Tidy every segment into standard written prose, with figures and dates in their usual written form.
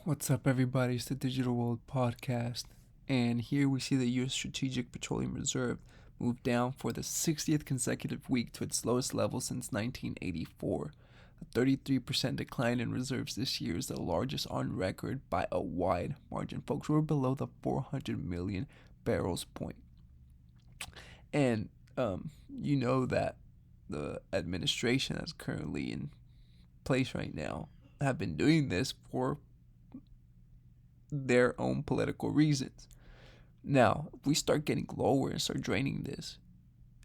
What's up, everybody? It's the Digital World Podcast, and here we see the U.S. Strategic Petroleum Reserve move down for the 60th consecutive week to its lowest level since 1984. A 33% decline in reserves this year is the largest on record by a wide margin. Folks, we're below the 400 million barrels point. And you know that the administration that's currently in place right now have been doing this for their own political reasons. Now, if we start getting lower and start draining this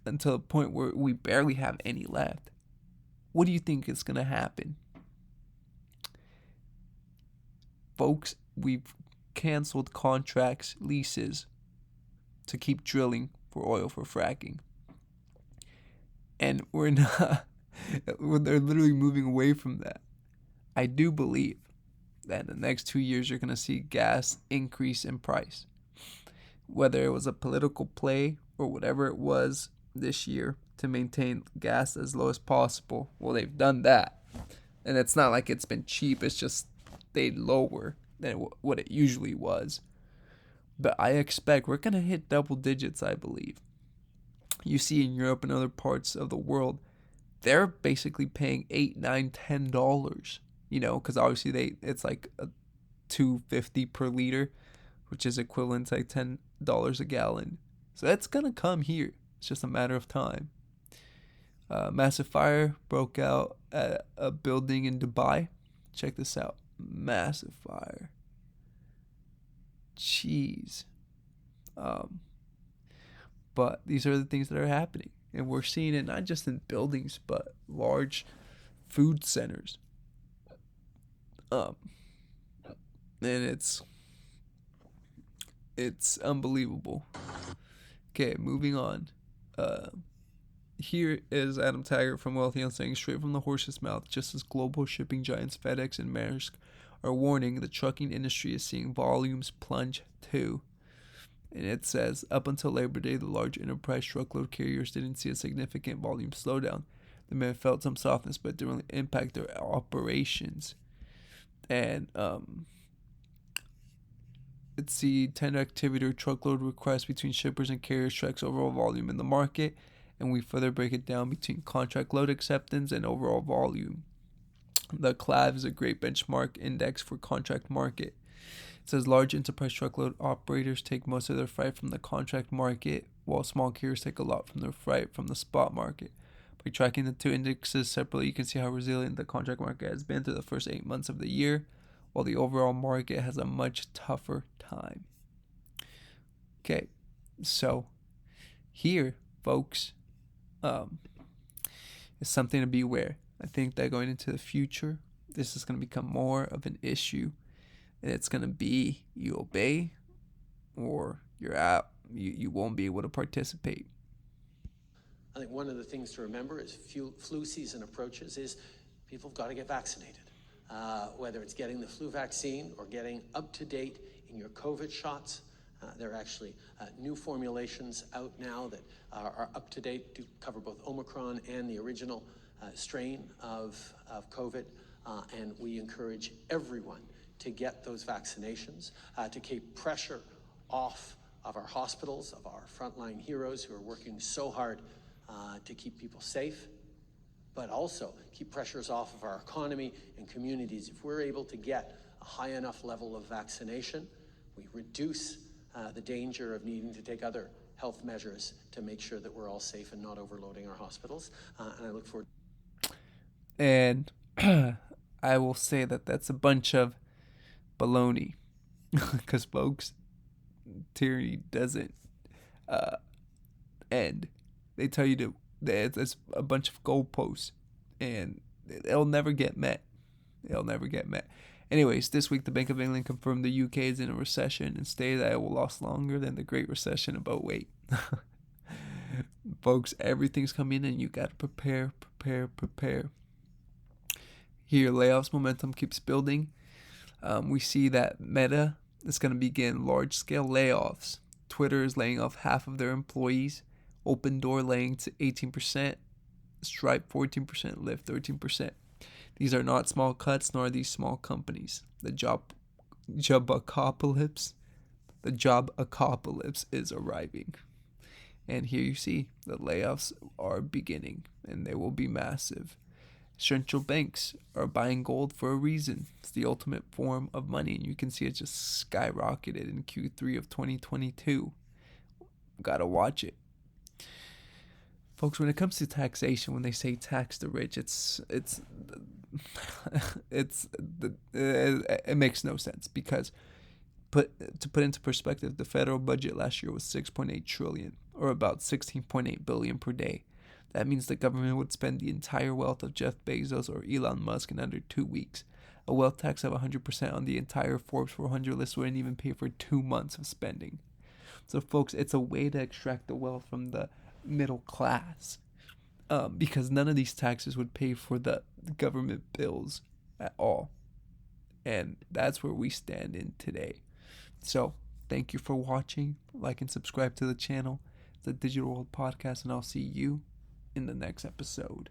until the point where we barely have any left, what do you think is going to happen? Folks, we've canceled contracts, leases to keep drilling for oil for fracking. And we're not, they're literally moving away from that. I do believe that in the next 2 years, you're going to see gas increase in price. Whether it was a political play or whatever it was this year to maintain gas as low as possible, well, they've done that. And it's not like it's been cheap, it's just stayed lower than what it usually was. But I expect we're going to hit double digits, I believe. You see in Europe and other parts of the world, they're basically paying $8, $9, $10. Because obviously it's like a $2.50 per liter, which is equivalent to like $10 a gallon. So that's gonna come here. It's just a matter of time. Massive fire broke out at a building in Dubai. Check this out. Massive fire. Jeez. But these are the things that are happening, and we're seeing it not just in buildings, but large food centers. And it's unbelievable. Okay, moving on. Here is Adam Taggart from Wealthy on saying, straight from the horse's mouth, just as global shipping giants FedEx and Maersk are warning, the trucking industry is seeing volumes plunge too. And it says, up until Labor Day, the large enterprise truckload carriers didn't see a significant volume slowdown. They may have felt some softness, but didn't really impact their operations. And let's see, tender activity or truckload requests between shippers and carriers tracks overall volume in the market, and we further break it down between contract load acceptance and overall volume. The CLAV is a great benchmark index for contract market. It says large enterprise truckload operators take most of their freight from the contract market, while small carriers take a lot from their freight from the spot market. By tracking the two indexes separately, you can see how resilient the contract market has been through the first 8 months of the year, while the overall market has a much tougher time. Okay, so here, folks, is something to be aware. I think that going into the future, this is going to become more of an issue, and it's going to be you obey or you're out. You won't be able to participate. I think one of the things to remember as flu season approaches is people have got to get vaccinated. Whether it's getting the flu vaccine or getting up to date in your COVID shots. There are actually new formulations out now that are up to date to cover both Omicron and the original strain of COVID. And we encourage everyone to get those vaccinations, to keep pressure off of our hospitals, of our frontline heroes who are working so hard to keep people safe, but also keep pressures off of our economy and communities. If we're able to get a high enough level of vaccination, we reduce the danger of needing to take other health measures to make sure that we're all safe and not overloading our hospitals. And I look forward. And I will say that that's a bunch of baloney, because folks, tyranny doesn't end. They tell you that it's a bunch of goalposts, and they'll never get met. Anyways, this week the Bank of England confirmed the UK is in a recession and stated that it will last longer than the Great Recession. About wait. Folks, everything's coming in, and you gotta prepare. Here, layoffs momentum keeps building. We see that Meta is going to begin large-scale layoffs. Twitter is laying off half of their employees. Open Door laying to 18%. Stripe 14%. Lyft 13%. These are not small cuts, nor are these small companies. The job Jobocalypse. The Jobocalypse is arriving. And here you see the layoffs are beginning, and they will be massive. Central banks are buying gold for a reason. It's the ultimate form of money, and you can see it just skyrocketed in Q3 of 2022. Gotta watch it. Folks, when it comes to taxation, when they say tax the rich, it makes no sense because to put into perspective, the federal budget last year was 6.8 trillion, or about 16.8 billion per day. That means the government would spend the entire wealth of Jeff Bezos or Elon Musk in under 2 weeks. A wealth tax of 100% on the entire Forbes 400 list wouldn't even pay for 2 months of spending. So, folks, it's a way to extract the wealth from the middle class, because none of these taxes would pay for the government bills at all. And that's where we stand in today. So, thank you for watching. Like and subscribe to the channel. It's the Digital World Podcast, and I'll see you in the next episode.